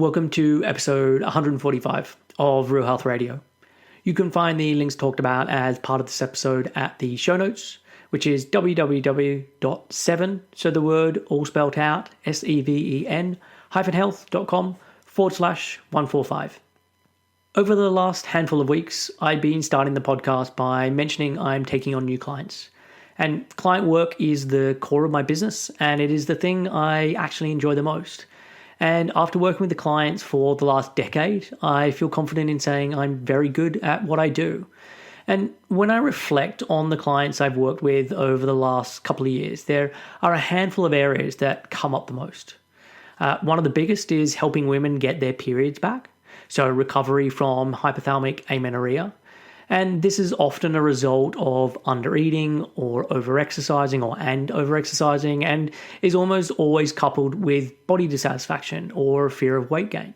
Welcome to episode 145 of Real Health Radio. You can find the links talked about as part of this episode at the show notes, which is www.7, so the word all spelled out, SEVEN, health.com/145. Over the last handful of weeks, I've been starting the podcast by mentioning I'm taking on new clients. And client work is the core of my business, and it is the thing I actually enjoy the most. And after working with the clients for the last decade, I feel confident in saying I'm very good at what I do. And when I reflect on the clients I've worked with over the last couple of years, there are a handful of areas that come up the most. One of the biggest is helping women get their periods back, so recovery from hypothalamic amenorrhea. And this is often a result of undereating or overexercising and overexercising, and is almost always coupled with body dissatisfaction or fear of weight gain.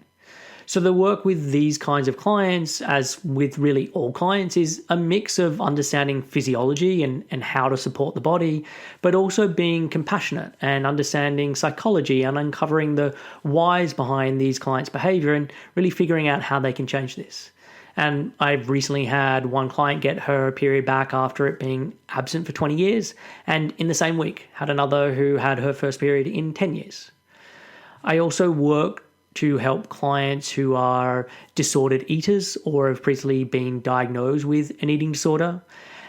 So the work with these kinds of clients, as with really all clients, is a mix of understanding physiology and how to support the body, but also being compassionate and understanding psychology and uncovering the whys behind these clients' behavior and really figuring out how they can change this. And I've recently had one client get her period back after it being absent for 20 years, and in the same week had another who had her first period in 10 years. I also work to help clients who are disordered eaters or have previously been diagnosed with an eating disorder.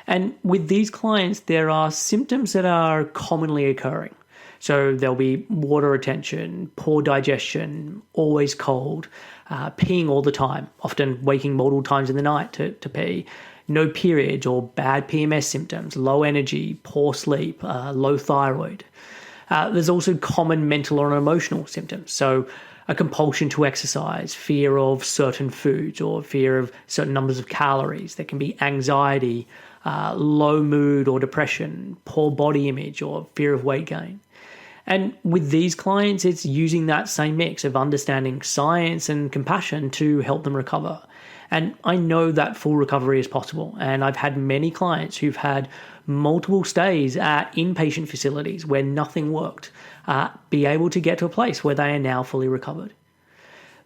And with these clients, there are symptoms that are commonly occurring. So there'll be water retention, poor digestion, always cold, peeing all the time, often waking multiple times in the night to pee, no periods or bad PMS symptoms, low energy, poor sleep, low thyroid. There's also common mental or emotional symptoms. So a compulsion to exercise, fear of certain foods or fear of certain numbers of calories. There can be anxiety, low mood or depression, poor body image or fear of weight gain. And with these clients, it's using that same mix of understanding science and compassion to help them recover. And I know that full recovery is possible. And I've had many clients who've had multiple stays at inpatient facilities where nothing worked, be able to get to a place where they are now fully recovered.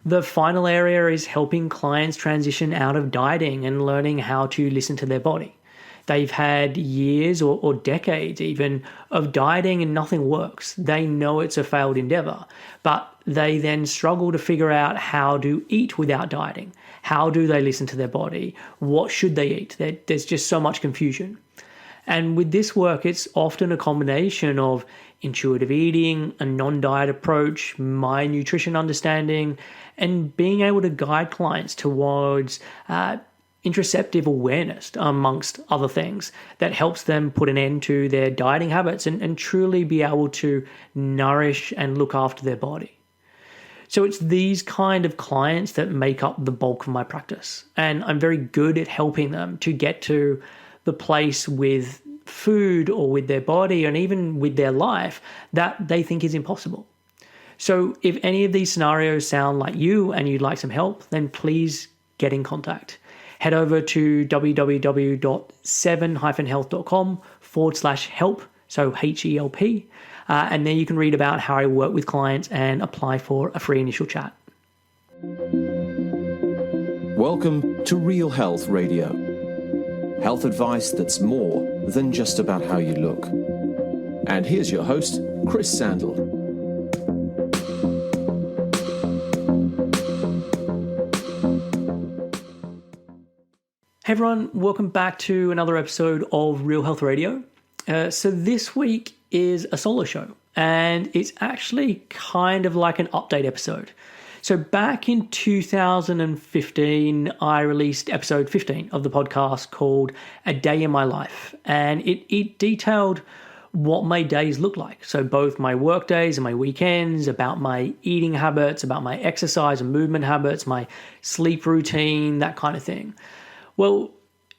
The final area is helping clients transition out of dieting and learning how to listen to their body. They've had years or decades even of dieting and nothing works. They know it's a failed endeavor, but they then struggle to figure out how to eat without dieting. How do they listen to their body? What should they eat? There's just so much confusion. And with this work, it's often a combination of intuitive eating, a non-diet approach, my nutrition understanding, and being able to guide clients towards interoceptive awareness, amongst other things, that helps them put an end to their dieting habits and truly be able to nourish and look after their body. So it's these kind of clients that make up the bulk of my practice. And I'm very good at helping them to get to the place with food or with their body and even with their life that they think is impossible. So if any of these scenarios sound like you and you'd like some help, then please get in contact. Head over to www.7-health.com/help, so HELP, and there you can read about how I work with clients and apply for a free initial chat. Welcome to Real Health Radio. Health advice that's more than just about how you look. And here's your host, Chris Sandel. Hey everyone, welcome back to another episode of Real Health Radio. So this week is a solo show, and it's actually kind of like an update episode. So back in 2015, I released episode 15 of the podcast called A Day in My Life, and it detailed what my days look like. So both my work days and my weekends, about my eating habits, about my exercise and movement habits, my sleep routine, that kind of thing. Well,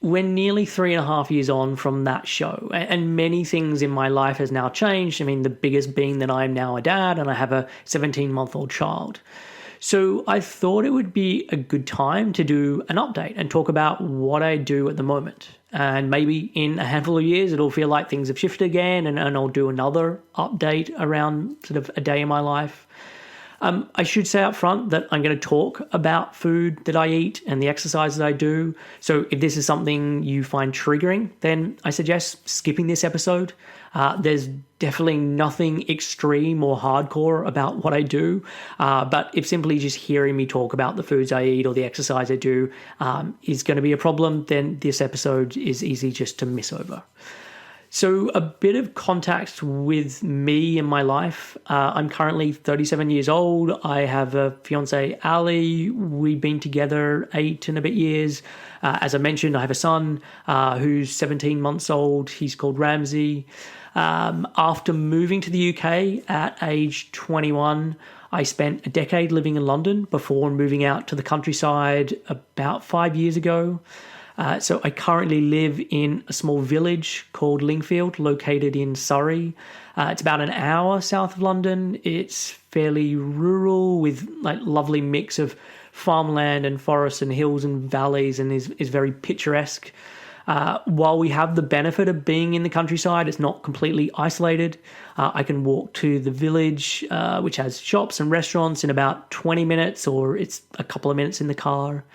we're nearly 3.5 years on from that show, and many things in my life has now changed. I mean, the biggest being that I'm now a dad and I have a 17-month-old child. So I thought it would be a good time to do an update and talk about what I do at the moment. And maybe in a handful of years, it'll feel like things have shifted again, and I'll do another update around sort of a day in my life. I should say up front that I'm going to talk about food that I eat and the exercises I do. So if this is something you find triggering, then I suggest skipping this episode. There's definitely nothing extreme or hardcore about what I do. But if simply just hearing me talk about the foods I eat or the exercise I do is going to be a problem, then this episode is easy just to miss over. So a bit of context with me and my life. I'm currently 37 years old. I have a fiance, Ali. We've been together 8 and a bit years. As I mentioned, I have a son who's 17 months old. He's called Ramsey. After moving to the UK at age 21, I spent a decade living in London before moving out to the countryside about 5 years ago. So I currently live in a small village called Lingfield, located in Surrey. It's about an hour south of London. It's fairly rural with like lovely mix of farmland and forests and hills and valleys, and is very picturesque. While we have the benefit of being in the countryside, it's not completely isolated. I can walk to the village, which has shops and restaurants, in about 20 minutes, or it's a couple of minutes in the car.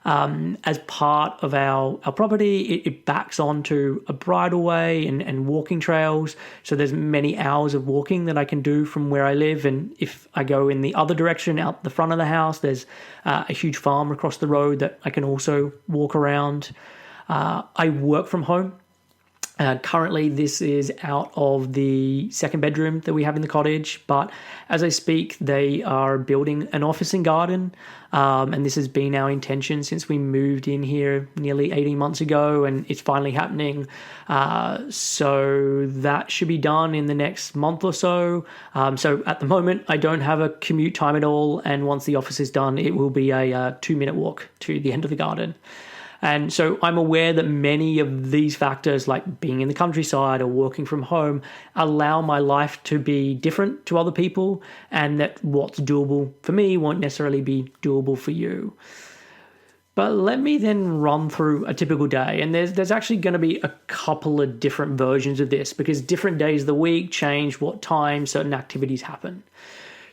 As part of our property, it backs onto a bridleway and walking trails. So there's many hours of walking that I can do from where I live. And if I go in the other direction, out the front of the house, there's a huge farm across the road that I can also walk around. I work from home. Currently, this is out of the second bedroom that we have in the cottage, but as I speak, they are building an office and garden, and this has been our intention since we moved in here nearly 18 months ago, and it's finally happening. So that should be done in the next month or so. So at the moment, I don't have a commute time at all, and once the office is done, it will be a 2-minute walk to the end of the garden. And so I'm aware that many of these factors, like being in the countryside or working from home, allow my life to be different to other people, and that what's doable for me won't necessarily be doable for you. But let me then run through a typical day. And there's actually going to be a couple of different versions of this, because different days of the week change what time certain activities happen.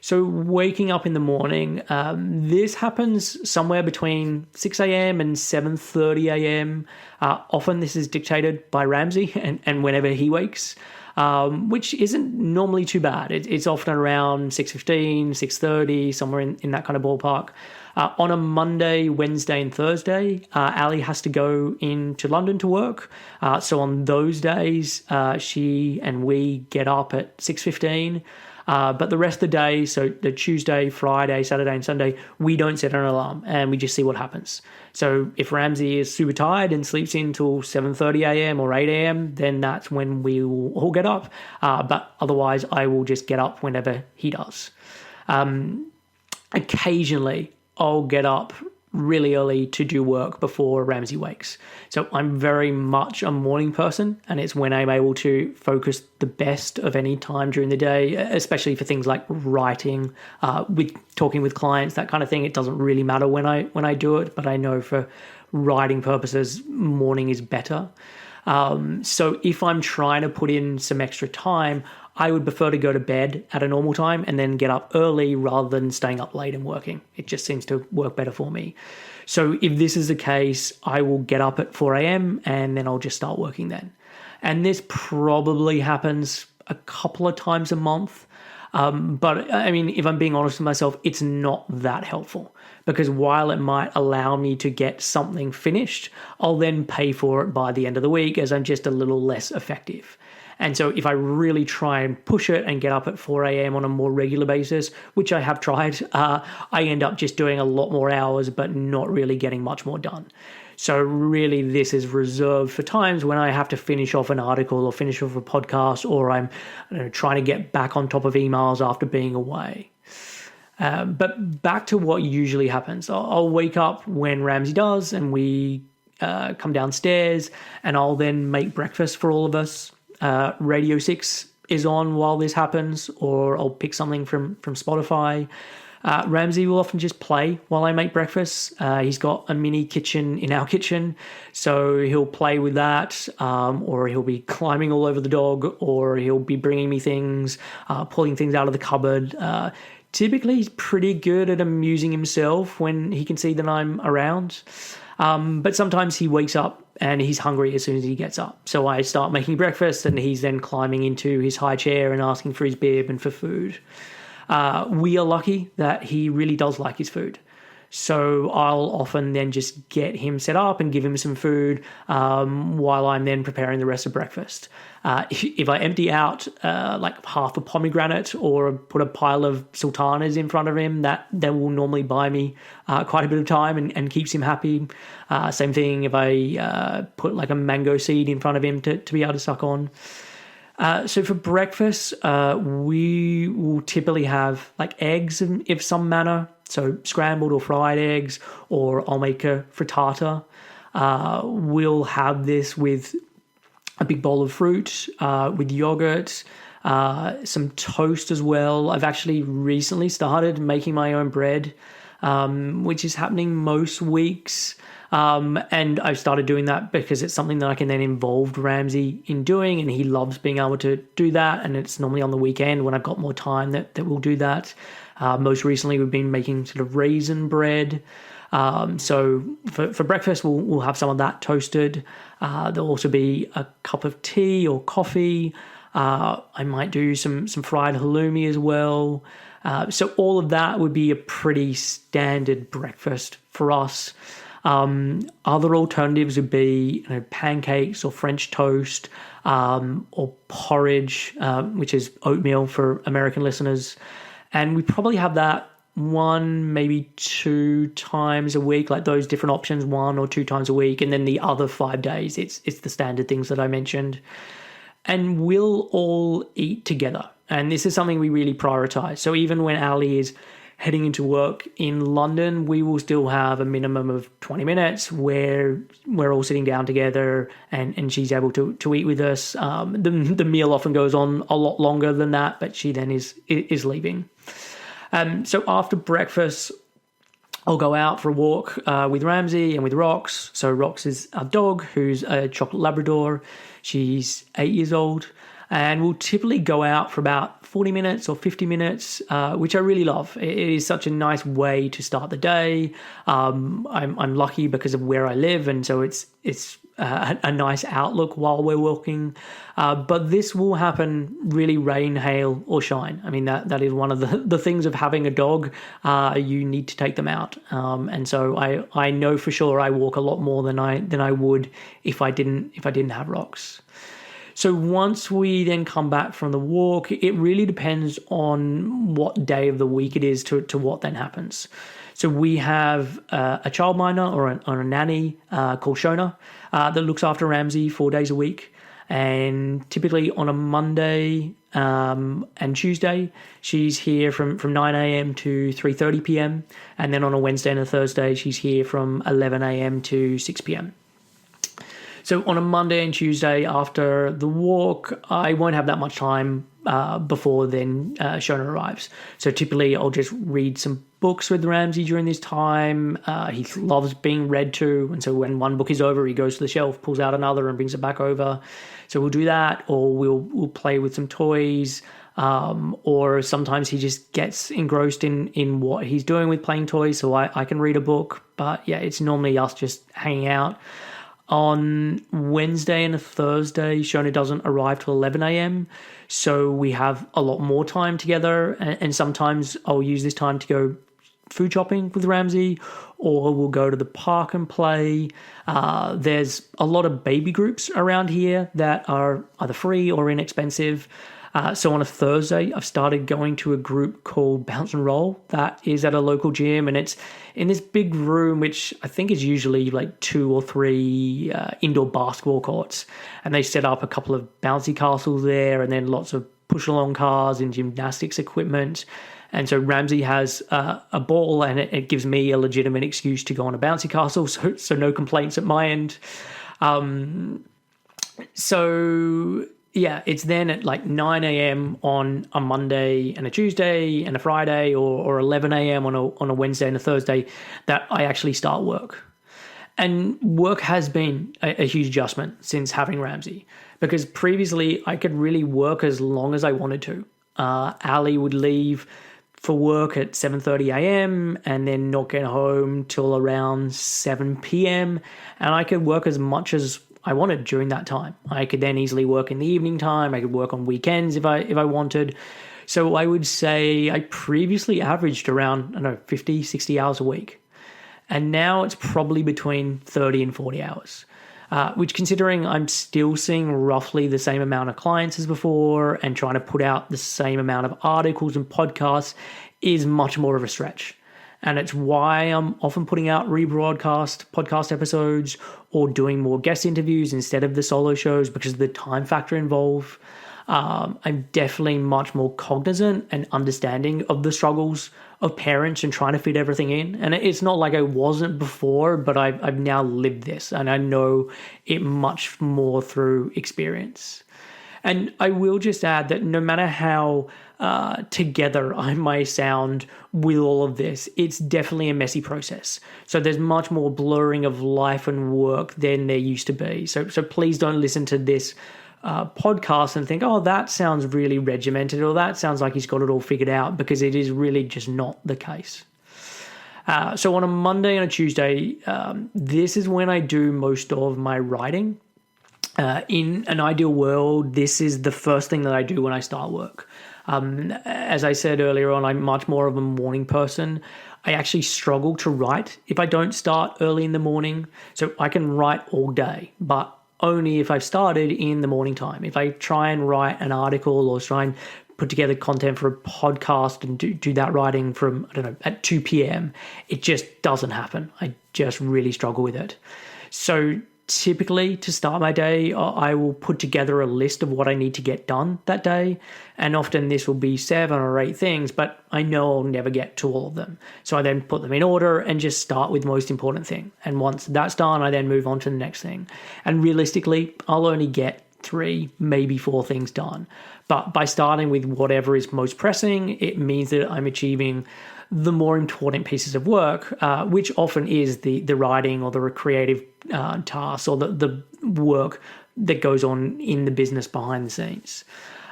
So waking up in the morning, this happens somewhere between 6 a.m. and 7:30 a.m. Often this is dictated by Ramsey and whenever he wakes, which isn't normally too bad. It's often around 6:15, 6:30, somewhere in that kind of ballpark. On a Monday, Wednesday, and Thursday, Ali has to go into London to work. So on those days, she and we get up at 6:15. But the rest of the day, so the Tuesday, Friday, Saturday, and Sunday, we don't set an alarm and we just see what happens. So if Ramsey is super tired and sleeps in till 7:30 a.m. or 8 a.m., then that's when we will all get up. But otherwise, I will just get up whenever he does. Occasionally, I'll get up really early to do work before Ramsey wakes. So I'm very much a morning person, and it's when I'm able to focus the best of any time during the day, especially for things like writing, with talking with clients, that kind of thing. It doesn't really matter when I do it, but I know for writing purposes, morning is better. So if I'm trying to put in some extra time, I would prefer to go to bed at a normal time and then get up early rather than staying up late and working. It just seems to work better for me. So if this is the case, I will get up at 4 a.m. and then I'll just start working then. And this probably happens a couple of times a month. But I mean, if I'm being honest with myself, it's not that helpful, because while it might allow me to get something finished, I'll then pay for it by the end of the week as I'm just a little less effective. And so if I really try and push it and get up at 4 a.m. on a more regular basis, which I have tried, I end up just doing a lot more hours, but not really getting much more done. So really, this is reserved for times when I have to finish off an article or finish off a podcast, or I'm trying to get back on top of emails after being away. But back to what usually happens. I'll wake up when Ramsey does, and we come downstairs, and I'll then make breakfast for all of us. Radio 6 is on while this happens, or I'll pick something from Spotify. Ramsey will often just play while I make breakfast. He's got a mini kitchen in our kitchen, so he'll play with that, or he'll be climbing all over the dog, or he'll be bringing me things, pulling things out of the cupboard. Typically, he's pretty good at amusing himself when he can see that I'm around. But sometimes he wakes up and he's hungry as soon as he gets up. So I start making breakfast and he's then climbing into his high chair and asking for his bib and for food. We are lucky that he really does like his food. So I'll often then just get him set up and give him some food while I'm then preparing the rest of breakfast. If I empty out like half a pomegranate or put a pile of sultanas in front of him, that will normally buy me quite a bit of time and keeps him happy. Same thing if I put like a mango seed in front of him to be able to suck on. So for breakfast, we will typically have like eggs of some manner. So scrambled or fried eggs, or I'll make a frittata. We'll have this with a big bowl of fruit, with yogurt, some toast as well. I've actually recently started making my own bread, which is happening most weeks. And I've started doing that because it's something that I can then involve Ramsey in doing, and he loves being able to do that. And it's normally on the weekend when I've got more time that we'll do that. Most recently, we've been making sort of raisin bread. So for breakfast, we'll have some of that toasted. There'll also be a cup of tea or coffee. I might do some fried halloumi as well. So all of that would be a pretty standard breakfast for us. Other alternatives would be pancakes or French toast, or porridge, which is oatmeal for American listeners. And we probably have that 1, maybe 2 times a week, like those different options, 1 or 2 times a week. And then the other 5 days, it's the standard things that I mentioned. And we'll all eat together. And this is something we really prioritize. So even when Ali is heading into work in London, we will still have a minimum of 20 minutes where we're all sitting down together and she's able to eat with us. The meal often goes on a lot longer than that, but she then is leaving. So after breakfast, I'll go out for a walk with Ramsey and with Rox. So Rox is our dog, who's a chocolate Labrador. She's 8 years old. And we'll typically go out for about 40 minutes or 50 minutes, which I really love. It is such a nice way to start the day. I'm lucky because of where I live, and so it's a nice outlook while we're walking. But this will happen really rain, hail, or shine. I mean, that is one of the things of having a dog. You need to take them out. And so I know for sure I walk a lot more than I would if I didn't have Rox. So once we then come back from the walk, it really depends on what day of the week it is to what then happens. So we have a childminder or a nanny called Shona that looks after Ramsey 4 days a week. And typically on a Monday and Tuesday, she's here from 9 a.m. to 3:30 p.m. And then on a Wednesday and a Thursday, she's here from 11 a.m. to 6 p.m. So on a Monday and Tuesday after the walk, I won't have that much time before then Shona arrives. So typically I'll just read some books with Ramsey during this time. He loves being read to, and so when one book is over, he goes to the shelf, pulls out another and brings it back over. So we'll do that, or we'll play with some toys, or sometimes he just gets engrossed in what he's doing with playing toys, so I can read a book. But yeah, it's normally us just hanging out. On Wednesday and a Thursday, Shona doesn't arrive till 11 a.m. So we have a lot more time together. And sometimes I'll use this time to go food shopping with Ramsey, or we'll go to the park and play. There's a lot of baby groups around here that are either free or inexpensive. So on a Thursday, I've started going to a group called Bounce and Roll that is at a local gym, and it's in this big room, which I think is usually like 2 or 3 indoor basketball courts. And they set up a couple of bouncy castles there, and then lots of push-along cars and gymnastics equipment. And so Ramsey has a ball, and it gives me a legitimate excuse to go on a bouncy castle, so no complaints at my end. Yeah, it's then at like 9 a.m. on a Monday and a Tuesday and a Friday, or 11 a.m. on a Wednesday and a Thursday that I actually start work. And work has been a huge adjustment since having Ramsey, because previously I could really work as long as I wanted to. Ali would leave for work at 7:30 a.m. and then not get home till around 7 p.m. And I could work as much as I wanted during that time. I could then easily work in the evening time. I could work on weekends if I wanted. So I would say I previously averaged around, 50, 60 hours a week. And now it's probably between 30 and 40 hours. Which, considering I'm still seeing roughly the same amount of clients as before and trying to put out the same amount of articles and podcasts, is much more of a stretch. And it's why I'm often putting out rebroadcast podcast episodes or doing more guest interviews instead of the solo shows, because of the time factor involved. I'm definitely much more cognizant and understanding of the struggles of parents and trying to fit everything in. And it's not like I wasn't before, but I've now lived this and I know it much more through experience. And I will just add that no matter how together I may sound with all of this, it's definitely a messy process. So there's much more blurring of life and work than there used to be. So please don't listen to this podcast and think, oh, that sounds really regimented, or that sounds like he's got it all figured out, because it is really just not the case. So on a Monday and a Tuesday, this is when I do most of my writing. In an ideal world, this is the first thing that I do when I start work. As I said earlier on, I'm much more of a morning person. I actually struggle to write if I don't start early in the morning. So I can write all day, but only if I've started in the morning time. If I try and write an article or try and put together content for a podcast and do that writing from, at 2 p.m., it just doesn't happen. I just really struggle with it. So typically, to start my day, I will put together a list of what I need to get done that day. And often this will be 7 or 8 things, but I know I'll never get to all of them. So I then put them in order and just start with the most important thing. And once that's done, I then move on to the next thing. And realistically, I'll only get 3, maybe 4 things done. But by starting with whatever is most pressing, it means that I'm achieving the more important pieces of work, which often is the writing or the creative tasks or the work that goes on in the business behind the scenes.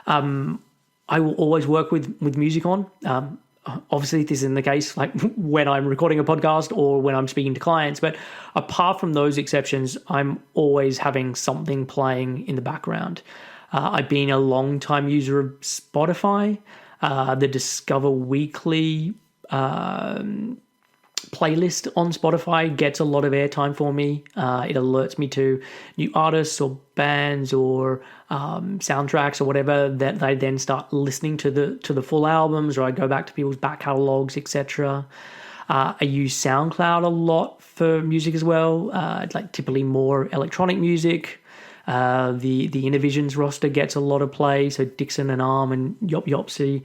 I will always work with music on. Obviously, this isn't the case like when I'm recording a podcast or when I'm speaking to clients, but apart from those exceptions, I'm always having something playing in the background. I've been a long-time user of Spotify. The Discover Weekly playlist on Spotify gets a lot of airtime for me. It alerts me to new artists or bands or soundtracks or whatever that I then start listening to the full albums, or I go back to people's back catalogs, etc. I use SoundCloud a lot for music as well, like typically more electronic music. The Innovisions roster gets a lot of play, so Dixon and Arm and Yop Yopsy,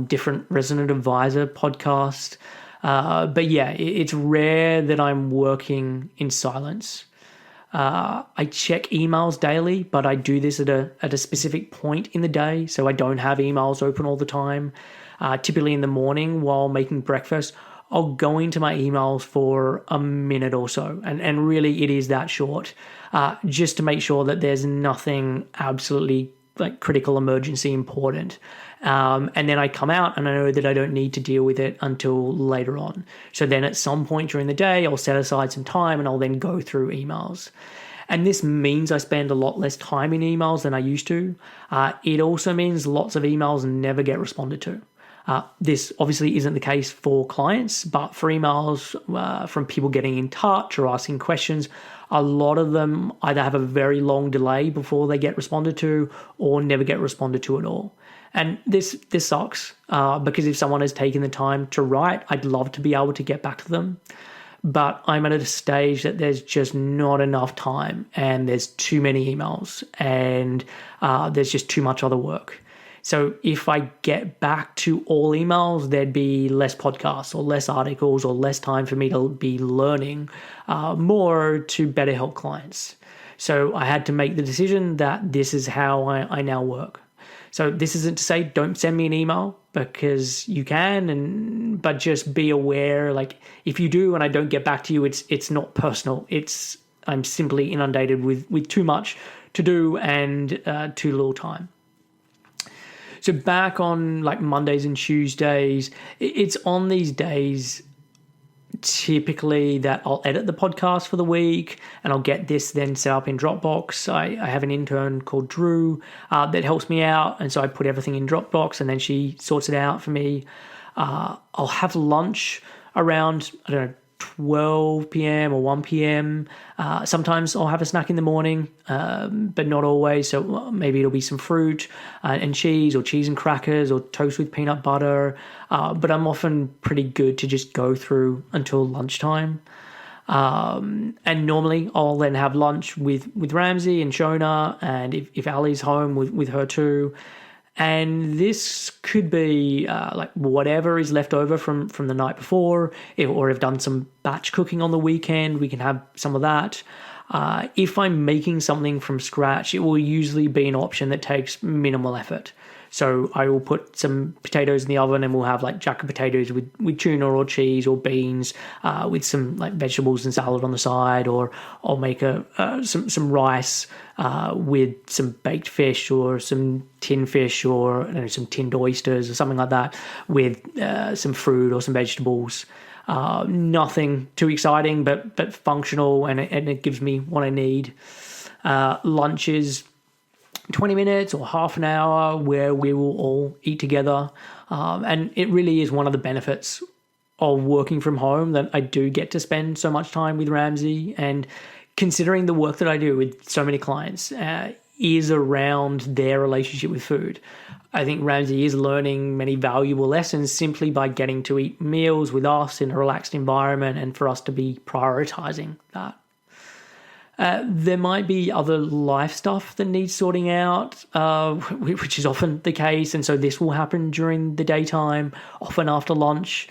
different Resident Advisor podcast. But yeah, it's rare that I'm working in silence. I check emails daily, but I do this at a specific point in the day, so I don't have emails open all the time. Typically in the morning while making breakfast, I'll go into my emails for a minute or so, and really it is that short, just to make sure that there's nothing absolutely like critical, emergency, important. And then I come out and I know that I don't need to deal with it until later on. So then at some point during the day, I'll set aside some time and I'll then go through emails. And this means I spend a lot less time in emails than I used to. It also means lots of emails never get responded to. This obviously isn't the case for clients, but for emails from people getting in touch or asking questions, a lot of them either have a very long delay before they get responded to or never get responded to at all. And this sucks because if someone has taken the time to write, I'd love to be able to get back to them. But I'm at a stage that there's just not enough time and there's too many emails and there's just too much other work. So if I get back to all emails, there'd be less podcasts or less articles or less time for me to be learning more to better help clients. So I had to make the decision that this is how I now work. So this isn't to say don't send me an email, because you can, but just be aware, like if you do and I don't get back to you, it's not personal. I'm simply inundated with too much to do and too little time. So back on like Mondays and Tuesdays, it's on these days typically that I'll edit the podcast for the week and I'll get this then set up in Dropbox. I have an intern called Drew that helps me out. And so I put everything in Dropbox and then she sorts it out for me. I'll have lunch around, I don't know, 12 p.m. or 1 p.m. Sometimes I'll have a snack in the morning, but not always. So maybe it'll be some fruit and cheese, or cheese and crackers, or toast with peanut butter. But I'm often pretty good to just go through until lunchtime. And normally I'll then have lunch with Ramsey and Shona, and if Ali's home, with her too. And this could be like whatever is left over from the night before, or I've done some batch cooking on the weekend, we can have some of that. If I'm making something from scratch, it will usually be an option that takes minimal effort. So I will put some potatoes in the oven and we'll have like jacket potatoes with tuna or cheese or beans with some like vegetables and salad on the side, or I'll make some rice with some baked fish or some tin fish, or some tinned oysters or something like that, with some fruit or some vegetables. Nothing too exciting, but functional, and it gives me what I need. Lunch is 20 minutes or half an hour where we will all eat together. And it really is one of the benefits of working from home that I do get to spend so much time with Ramsey. And considering the work that I do with so many clients is around their relationship with food, I think Ramsey is learning many valuable lessons simply by getting to eat meals with us in a relaxed environment, and for us to be prioritizing that. There might be other life stuff that needs sorting out, which is often the case. And so this will happen during the daytime, often after lunch.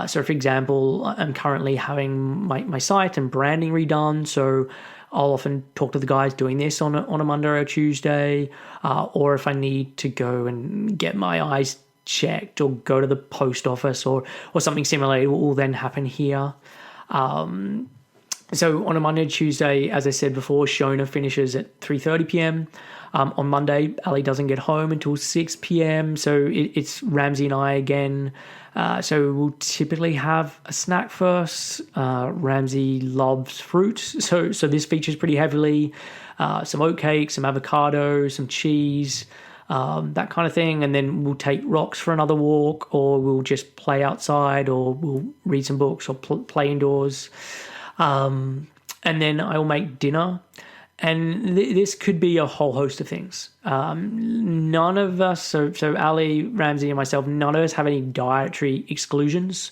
So, for example, I'm currently having my site and branding redone. So I'll often talk to the guys doing this on a Monday or a Tuesday. Or if I need to go and get my eyes checked or go to the post office or something similar, it will then happen here. So on a Monday and Tuesday, as I said before, Shona finishes at 3:30 p.m. On Monday, Ali doesn't get home until 6 p.m. So it's Ramsey and I again. So we'll typically have a snack first. Ramsey loves fruit, so this features pretty heavily. Some oatcakes, some avocado, some cheese, that kind of thing. And then we'll take rocks for another walk, or we'll just play outside, or we'll read some books or play indoors. And then I will make dinner, and this could be a whole host of things. None of us, so Ali, Ramsey, and myself, none of us have any dietary exclusions.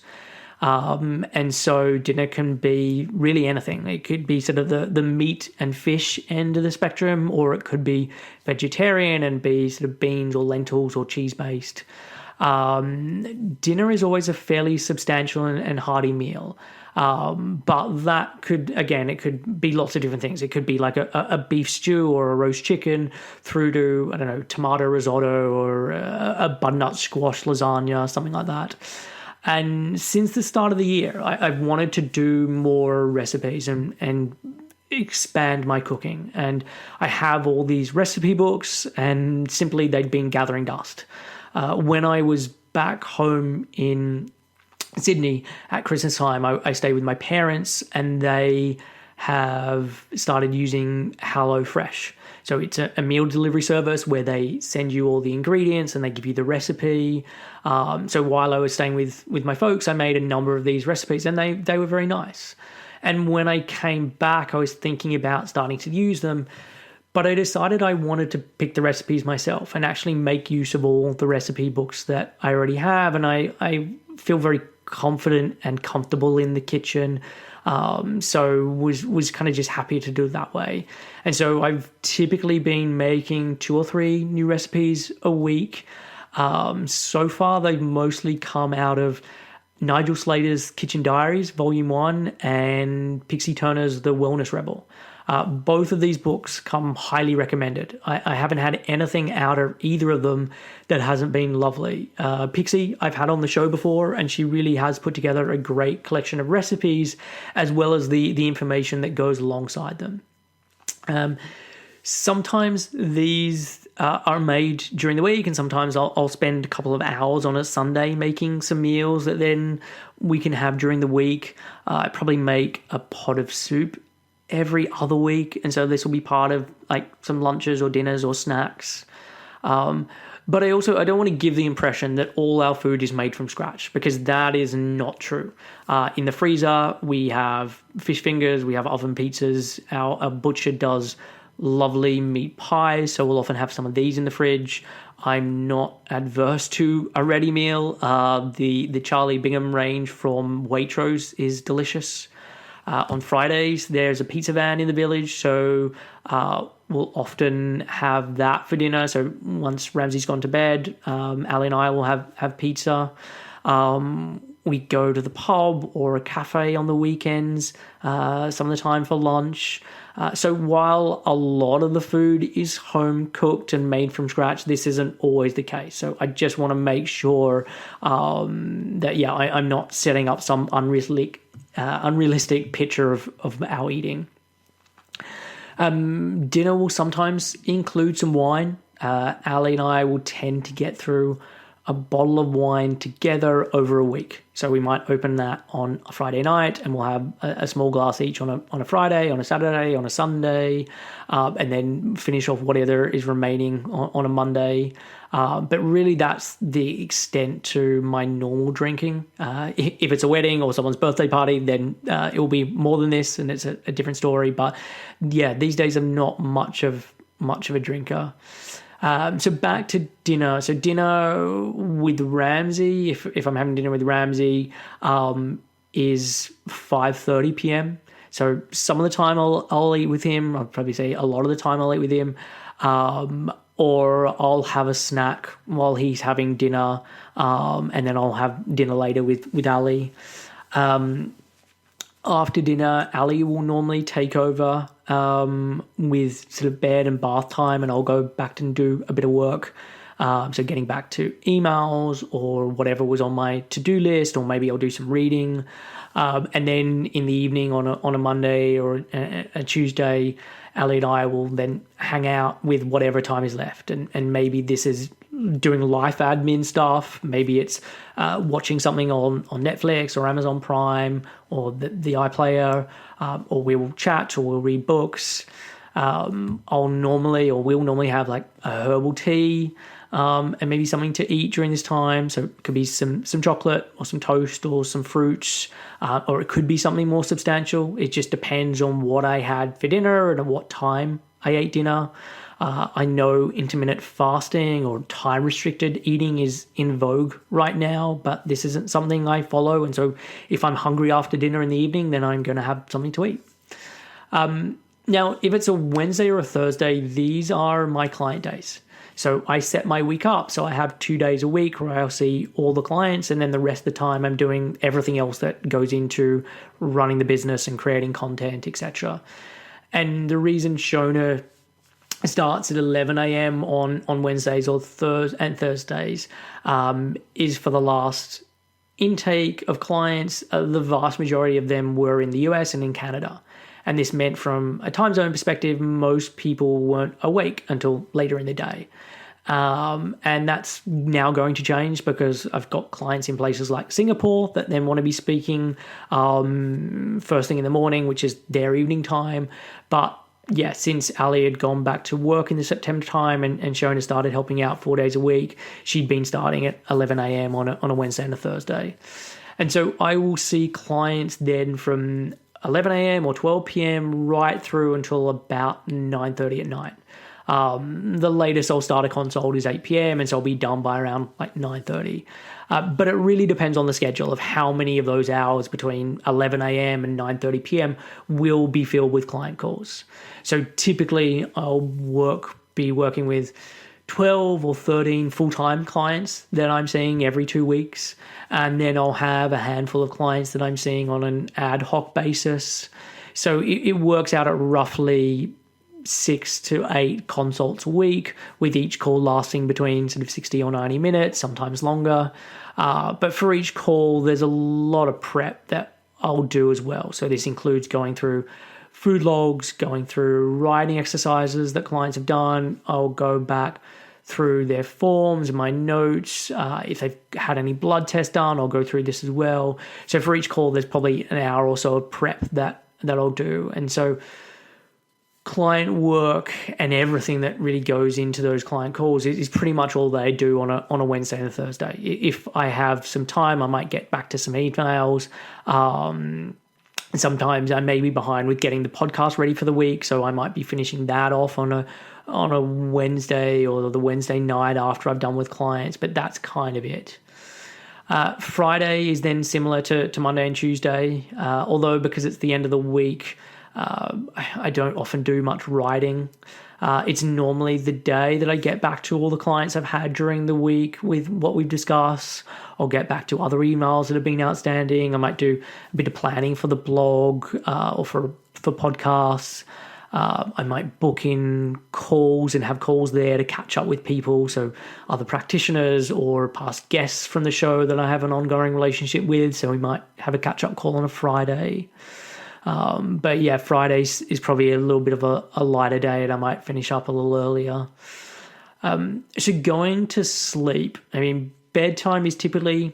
And so dinner can be really anything. It could be sort of the meat and fish end of the spectrum, or it could be vegetarian and be sort of beans or lentils or cheese-based. Dinner is always a fairly substantial and hearty meal. But that could, again, it could be lots of different things. It could be like a beef stew or a roast chicken, through to, I don't know, tomato risotto or a butternut squash lasagna, something like that. And since the start of the year, I've wanted to do more recipes and expand my cooking. And I have all these recipe books, and simply they'd been gathering dust. When I was back home in Sydney at Christmas time, I stayed with my parents, and they have started using HelloFresh. So it's a meal delivery service where they send you all the ingredients and they give you the recipe. So while I was staying with my folks, I made a number of these recipes, and they were very nice. And when I came back, I was thinking about starting to use them, but I decided I wanted to pick the recipes myself and actually make use of all the recipe books that I already have. And I feel very confident and comfortable in the kitchen. So was kind of just happy to do it that way. And so I've typically been making 2 or 3 new recipes a week. So far, they've mostly come out of Nigel Slater's Kitchen Diaries, Volume 1, and Pixie Turner's The Wellness Rebel. Both of these books come highly recommended. I haven't had anything out of either of them that hasn't been lovely. Pixie, I've had on the show before, and she really has put together a great collection of recipes, as well as the information that goes alongside them. Sometimes these are made during the week, and sometimes I'll spend a couple of hours on a Sunday making some meals that then we can have during the week. I probably make a pot of soup every other week, and so this will be part of like some lunches or dinners or snacks. But I don't want to give the impression that all our food is made from scratch, because that is not true. In the freezer, we have fish fingers, we have oven pizzas. Our butcher does lovely meat pies, so we'll often have some of these in the fridge. I'm not adverse to a ready meal. The Charlie Bingham range from Waitrose is delicious. On Fridays, there's a pizza van in the village, so we'll often have that for dinner. So once Ramsey's gone to bed, Ali and I will have pizza. We go to the pub or a cafe on the weekends, some of the time for lunch. So while a lot of the food is home cooked and made from scratch, this isn't always the case. So I just want to make sure that, I'm not setting up some unrealistic picture of our eating. Dinner will sometimes include some wine. Ali and I will tend to get through a bottle of wine together over a week. So we might open that on a Friday night, and we'll have a small glass each on a Friday, on a Saturday, on a Sunday, and then finish off whatever is remaining on a Monday. But really, that's the extent to my normal drinking. If it's a wedding or someone's birthday party, then it will be more than this, and it's a different story. But yeah, these days I'm not much of a drinker. So back to dinner. So dinner with Ramsey, if I'm having dinner with Ramsey, is 5:30 p.m. So some of the time I'll eat with him. I'll probably say a lot of the time I'll eat with him. Or I'll have a snack while he's having dinner, and then I'll have dinner later with Ali. After dinner, Ali will normally take over with sort of bed and bath time, and I'll go back and do a bit of work. So getting back to emails or whatever was on my to-do list, or maybe I'll do some reading. And then in the evening on a Monday or a Tuesday, Ali and I will then hang out with whatever time is left. And maybe this is doing life admin stuff. Maybe it's watching something on Netflix or Amazon Prime or the iPlayer, or we'll chat or we'll read books. We'll normally have like a herbal tea, and maybe something to eat during this time. So it could be some chocolate or some toast or some fruits, or it could be something more substantial. It just depends on what I had for dinner and at what time I ate dinner. I know intermittent fasting or time-restricted eating is in vogue right now, but this isn't something I follow. And so if I'm hungry after dinner in the evening, then I'm going to have something to eat. Now, if it's a Wednesday or a Thursday, these are my client days. So I set my week up. So I have 2 days a week where I'll see all the clients, and then the rest of the time I'm doing everything else that goes into running the business and creating content, etc. And the reason Shona starts at 11 a.m. on Wednesdays or Thursdays is for the last intake of clients. The vast majority of them were in the US and in Canada. And this meant from a time zone perspective, most people weren't awake until later in the day. And that's now going to change because I've got clients in places like Singapore that then want to be speaking first thing in the morning, which is their evening time. But yeah, since Ali had gone back to work in the September time and Shona started helping out 4 days a week, she'd been starting at 11 a.m. on a Wednesday and a Thursday. And so I will see clients then from 11 a.m. or 12 p.m. right through until about 9:30 at night. The latest I'll start a consult is 8 p.m. and so I'll be done by around like 9:30. But it really depends on the schedule of how many of those hours between 11 a.m. and 9:30 p.m. will be filled with client calls. So typically I'll be working with 12 or 13 full-time clients that I'm seeing every 2 weeks. And then I'll have a handful of clients that I'm seeing on an ad hoc basis. So it works out at roughly 6 to 8 consults a week, with each call lasting between sort of 60 or 90 minutes, sometimes longer. But for each call, there's a lot of prep that I'll do as well. So this includes going through food logs, going through writing exercises that clients have done. I'll go back through their forms and my notes. If they've had any blood tests done, I'll go through this as well. So for each call, there's probably an hour or so of prep that I'll do. And so client work and everything that really goes into those client calls is pretty much all they do on a Wednesday and a Thursday. If I have some time, I might get back to some emails. Sometimes I may be behind with getting the podcast ready for the week, so I might be finishing that off on a Wednesday or the Wednesday night after I've done with clients, but that's kind of it. Friday is then similar to Monday and Tuesday, although because it's the end of the week, I don't often do much writing. It's normally the day that I get back to all the clients I've had during the week with what we've discussed. I'll get back to other emails that have been outstanding. I might do a bit of planning for the blog or for podcasts. I might book in calls and have calls there to catch up with people, so other practitioners or past guests from the show that I have an ongoing relationship with, so we might have a catch-up call on a Friday. But yeah, Fridays is probably a little bit of a lighter day and I might finish up a little earlier. So going to sleep, I mean, bedtime is typically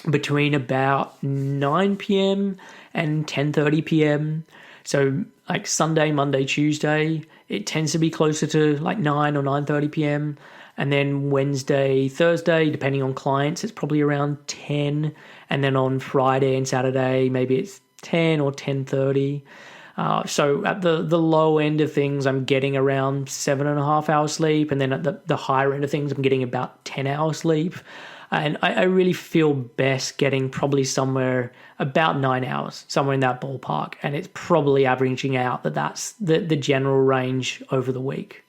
between about 9 p.m. and 10:30 p.m. So like Sunday, Monday, Tuesday, it tends to be closer to like 9 or 9:30 p.m. And then Wednesday, Thursday, depending on clients, it's probably around 10. And then on Friday and Saturday, maybe it's 10 or 10:30. So at the low end of things, I'm getting around 7.5 hours sleep. And then at the higher end of things, I'm getting about 10 hours sleep. And I really feel best getting probably somewhere about 9 hours, somewhere in that ballpark. And it's probably averaging out that's the general range over the week.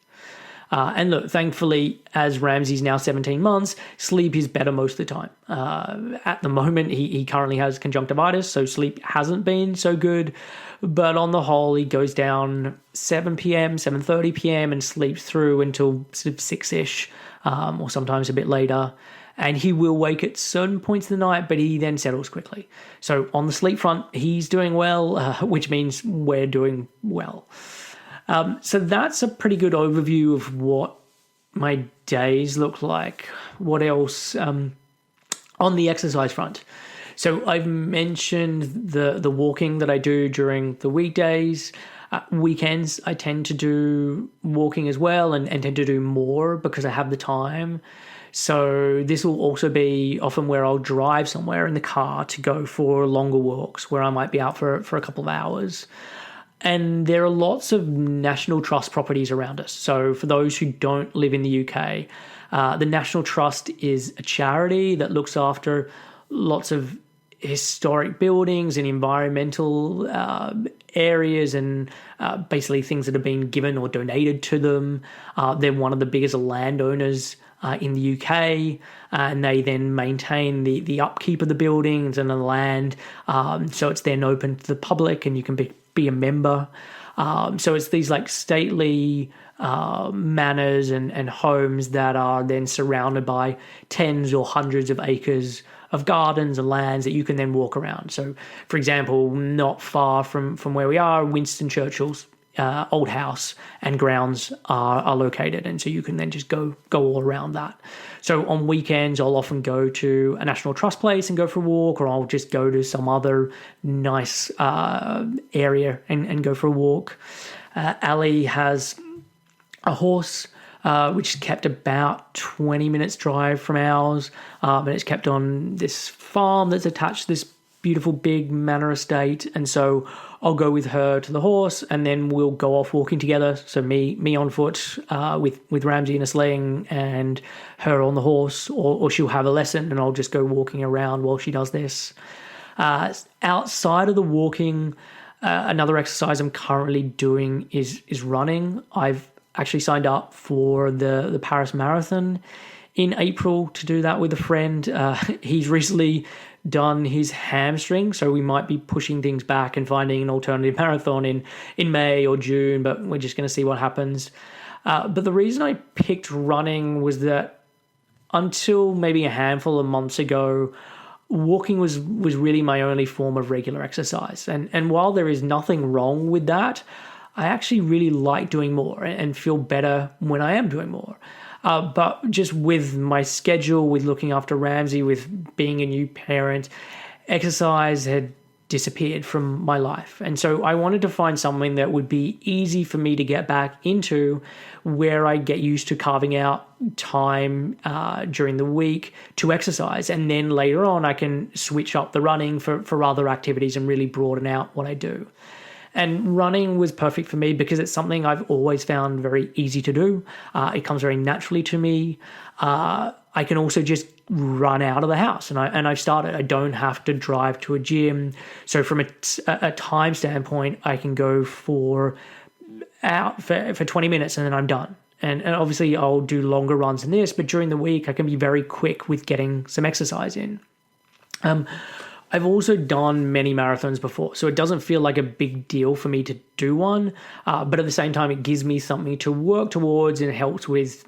And look, thankfully, as Ramsey's now 17 months, sleep is better most of the time. At the moment, he currently has conjunctivitis, so sleep hasn't been so good. But on the whole, he goes down 7 p.m., 7:30 p.m. and sleeps through until sort of 6-ish, or sometimes a bit later. And he will wake at certain points of the night, but he then settles quickly. So on the sleep front, he's doing well, which means we're doing well. So that's a pretty good overview of what my days look like. What else? On the exercise front. So I've mentioned the walking that I do during the weekdays. Weekends, I tend to do walking as well and tend to do more because I have the time. So this will also be often where I'll drive somewhere in the car to go for longer walks where I might be out for a couple of hours. And there are lots of National Trust properties around us. So for those who don't live in the UK, the National Trust is a charity that looks after lots of historic buildings and environmental areas and basically things that have been given or donated to them. They're one of the biggest landowners in the UK, and they then maintain the upkeep of the buildings and the land. So it's then open to the public and you can be a member. So it's these like stately manors and homes that are then surrounded by tens or hundreds of acres of gardens and lands that you can then walk around. So, for example, not far from where we are, Winston Churchill's old house and grounds are located, and so you can then just go all around that. So on weekends, I'll often go to a National Trust place and go for a walk, or I'll just go to some other nice area and go for a walk. Ali has a horse which is kept about 20 minutes drive from ours, and it's kept on this farm that's attached to this beautiful big manor estate. And so I'll go with her to the horse, and then we'll go off walking together. So me on foot with Ramsey in a sling and her on the horse, or she'll have a lesson and I'll just go walking around while she does this. Outside of the walking, another exercise I'm currently doing is running. I've actually signed up for the Paris Marathon in April to do that with a friend. He's recently done his hamstring, so we might be pushing things back and finding an alternative marathon in May or June, but we're just going to see what happens. But the reason I picked running was that until maybe a handful of months ago, walking was really my only form of regular exercise. And while there is nothing wrong with that, I actually really like doing more and feel better when I am doing more. But just with my schedule, with looking after Ramsey, with being a new parent, exercise had disappeared from my life. And so I wanted to find something that would be easy for me to get back into, where I get used to carving out time during the week to exercise. And then later on, I can switch up the running for other activities and really broaden out what I do. And running was perfect for me because it's something I've always found very easy to do. It comes very naturally to me. I can also just run out of the house, and I've started. I don't have to drive to a gym. So from a time standpoint, I can go for 20 minutes and then I'm done. And obviously I'll do longer runs than this, but during the week I can be very quick with getting some exercise in. I've also done many marathons before, so it doesn't feel like a big deal for me to do one, but at the same time, it gives me something to work towards and helps with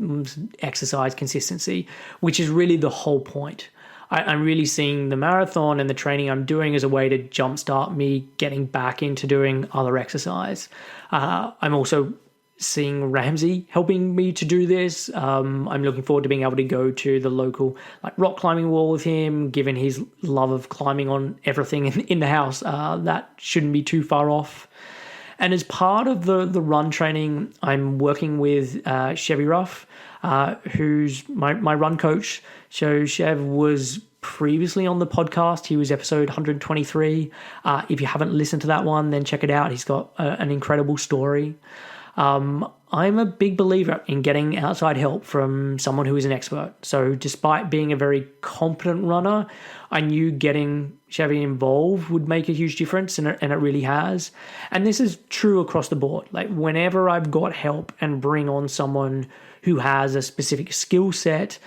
exercise consistency, which is really the whole point. I'm really seeing the marathon and the training I'm doing as a way to jumpstart me getting back into doing other exercise. I'm also seeing Ramsey helping me to do this. I'm looking forward to being able to go to the local rock climbing wall with him, given his love of climbing on everything in the house. That shouldn't be too far off. And as part of the run training, I'm working with Chevy Ruff, who's my run coach. So Chev was previously on the podcast. He was episode 123. If you haven't listened to that one, then check it out. He's got an incredible story. I'm a big believer in getting outside help from someone who is an expert. So despite being a very competent runner, I knew getting Chevy involved would make a huge difference, and it really has. And this is true across the board. Whenever I've got help and bring on someone who has a specific skill set,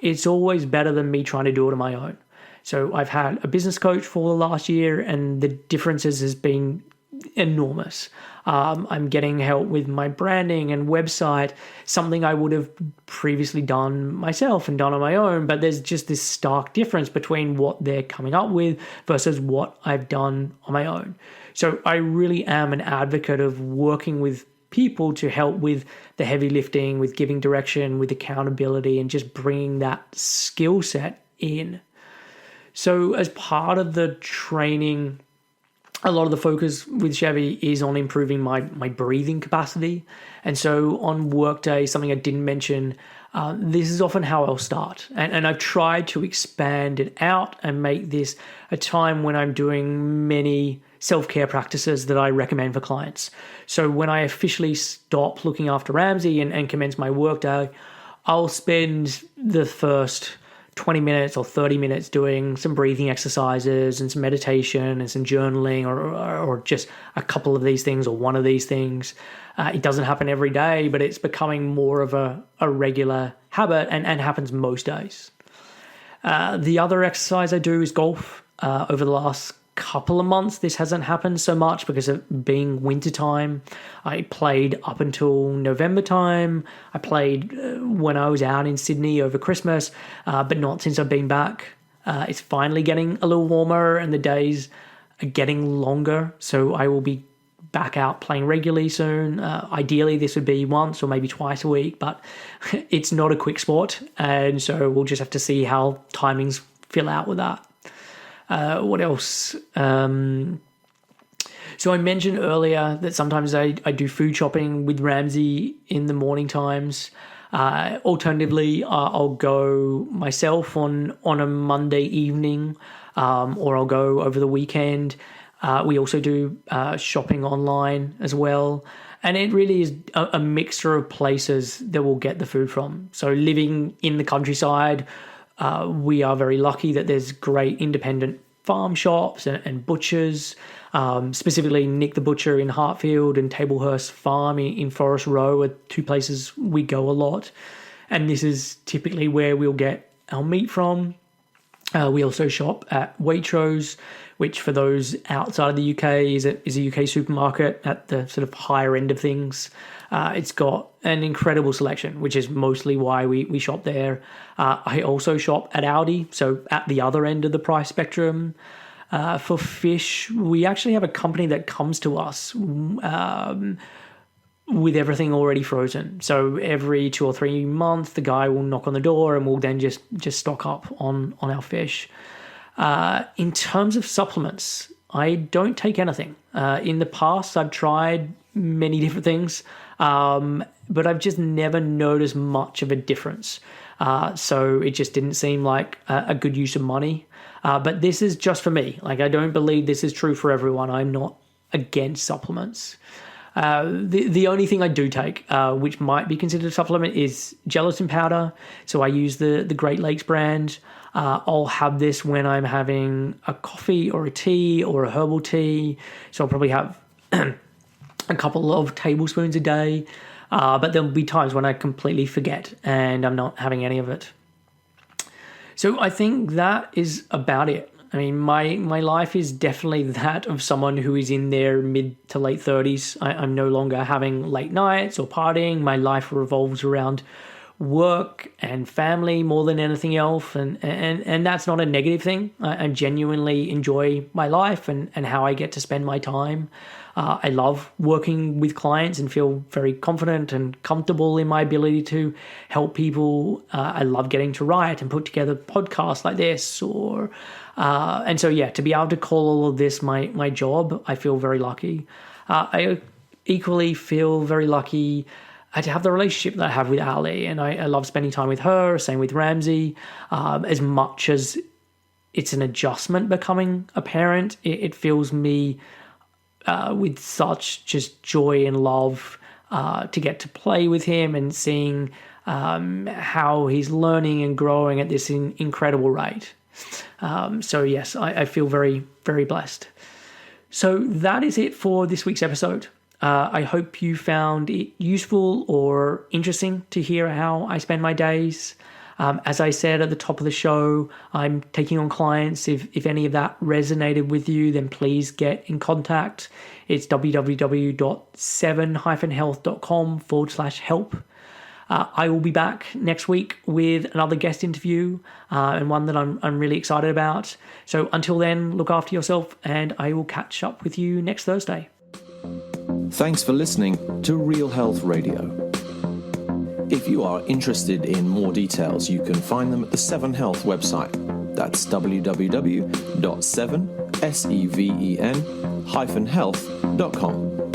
it's always better than me trying to do it on my own. So I've had a business coach for the last year, and the differences has been enormous. I'm getting help with my branding and website, something I would have previously done myself and done on my own, but there's just this stark difference between what they're coming up with versus what I've done on my own. So I really am an advocate of working with people to help with the heavy lifting, with giving direction, with accountability, and just bringing that skill set in. So as part of the training, a lot of the focus with Chevy is on improving my breathing capacity. And so on work day, something I didn't mention, this is often how I'll start. And I've tried to expand it out and make this a time when I'm doing many self-care practices that I recommend for clients. So when I officially stop looking after Ramsey and commence my work day, I'll spend the first 20 minutes or 30 minutes doing some breathing exercises and some meditation and some journaling or just a couple of these things or one of these things. It doesn't happen every day, but it's becoming more of a regular habit and happens most days. The other exercise I do is golf. Over the last couple of months, this hasn't happened so much because of being wintertime. I played up until November time. I played when I was out in Sydney over Christmas, but not since I've been back. It's finally getting a little warmer and the days are getting longer, so I will be back out playing regularly soon. Ideally, this would be once or maybe twice a week, but it's not a quick sport, and so we'll just have to see how timings fill out with that. What else? So I mentioned earlier that sometimes I do food shopping with Ramsey in the morning times. Alternatively, I'll go myself on a Monday evening, or I'll go over the weekend. We also do shopping online as well. And it really is a mixture of places that we'll get the food from. So living in the countryside, we are very lucky that there's great independent farm shops and butchers, specifically Nick the Butcher in Hartfield and Tablehurst Farm in Forest Row are two places we go a lot. And this is typically where we'll get our meat from. We also shop at Waitrose, which for those outside of the UK is a UK supermarket at the sort of higher end of things. It's got an incredible selection, which is mostly why we shop there. I also shop at Aldi, so at the other end of the price spectrum. For fish, we actually have a company that comes to us with everything already frozen. So every 2 or 3 months, the guy will knock on the door and we'll then just stock up on our fish. In terms of supplements, I don't take anything. In the past, I've tried many different things, but I've just never noticed much of a difference. So it just didn't seem like a good use of money. But this is just for me. Like, I don't believe this is true for everyone. I'm not against supplements. The only thing I do take, which might be considered a supplement, is gelatin powder. So I use the Great Lakes brand. I'll have this when I'm having a coffee or a tea or a herbal tea. So I'll probably have a couple of tablespoons a day. But there'll be times when I completely forget and I'm not having any of it. So I think that is about it. I mean, my life is definitely that of someone who is in their mid to late 30s. I'm no longer having late nights or partying. My life revolves around work and family more than anything else. And that's not a negative thing. I genuinely enjoy my life and how I get to spend my time. I love working with clients and feel very confident and comfortable in my ability to help people. I love getting to write and put together podcasts like this, and so to be able to call all of this my job, I feel very lucky. I equally feel very lucky to have the relationship that I have with Ali, and I love spending time with her. Same with Ramsey. As much as it's an adjustment becoming a parent, it fills me with such just joy and love to get to play with him and seeing how he's learning and growing at this incredible rate. So yes, I feel very, very blessed. So that is it for this week's episode. I hope you found it useful or interesting to hear how I spend my days. As I said at the top of the show, I'm taking on clients. If any of that resonated with you, then please get in contact. It's www.7-health.com/help. I will be back next week with another guest interview and one that I'm really excited about. So until then, look after yourself and I will catch up with you next Thursday. Thanks for listening to Real Health Radio. If you are interested in more details, you can find them at the 7 Health website. That's www.7-health.com.